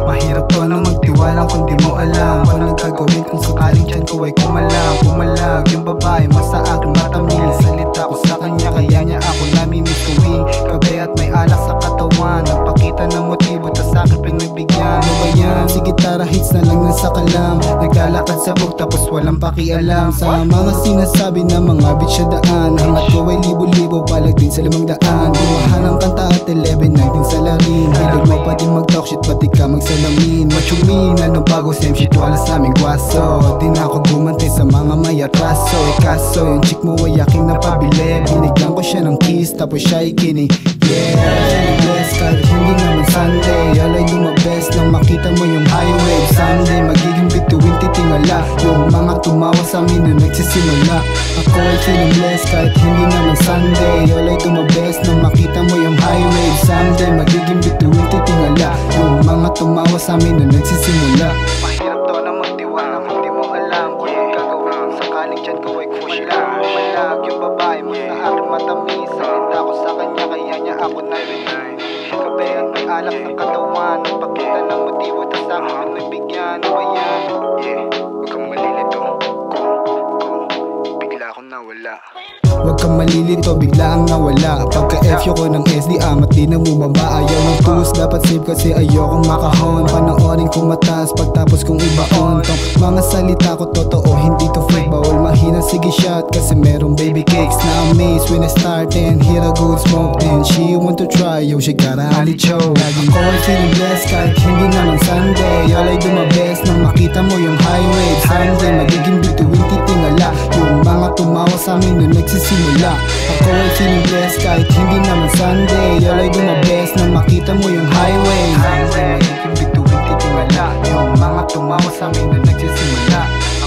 Mahirap to na magtiwala kung di mo alam kung anong gagawin kung sakaling tiyan ko ay kumalag. Pumalag yung babae mas sa akin matamis. Salita ko sa kanya kaya niya ako namimiss tuwing gabi at may alak sa katawan. Nagpakita ng motibo tas sa akin pinagbigyan. Ano ba yan? Sige tara hits na lang ng sakalam. Naglalakad sa bug tapos walang pakialam sa mga sinasabi ng mga bitch sa daan. Hangat ko ay libo-libo balag din sa 500. Bumahan ang kanta at 11-19 sa larin. Hilig mo pa din mag-talk shit pati ka magsalamin. What you mean? Ano bago same shit wala sa aming gwaso. Di na ako gumantay sa mga may atraso. Kaso yung chick mo ay aking napabili. Binigyan ko siya ng kiss tapos siya ay kinig. Yeah, bless kahit hindi naman Sunday. Alay lumabes nang makita mo yung highway. Someday magiging bituin titingala yung mga tumawa sa amin na nagsisimula. Ako ay feeling blessed kahit hindi naman Sunday. Alay lumabes nang makita mo yung highway. Someday magiging bituin titingala yung mga tumawa sa amin na nagsisimula. Mahirap to na magtiwala kung di mo alam kung anong gagawin kung sakaling dyan ko ay kumalag. Pumalag yung babae mo sa akin matamis. Salita ko sa kanya kaya niya ako narinig. Gabi at may alak sa katawan. Nagpakita ng motibo tas sa akin nagbigyan. Ano ba yan? Yeah, huwag kang malilito. Bigla akong nawala. Huwag kang malilito, bigla ang nawala. Pagka-F ko ng SD, amat di na bumaba. Ayaw ng tools, dapat save kasi ayokong makahon. Panoorin kong mataas, pagtapos kong ibaon. Tong mga salita ko totoo, hindi to fake. Bawal mahina, sige shot kasi merong baby cakes. Na amazed when I start and hit a good smoke. Then she want to try, yo she got a honey choke. Laging ko ay feeling blessed kahit hindi naman Sunday. All I do my best nang makita mo yung highway. Someday magiging bituin titingala yung mga tumawa sa amin na nagsisimula. Ako ay feeling blessed kahit hindi naman Sunday. All I do my best nang makita mo yung highway. Someday magiging bituin titingala yung mga tumawa sa amin na nagsisimula.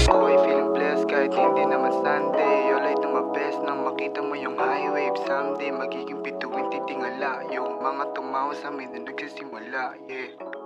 Ako ay feeling blessed kahit hindi naman Sunday. All I do my best nang makita mo yung highway. Someday magiging bituin titingala yung mga tumawa sa amin na nagsisimula. Yeah.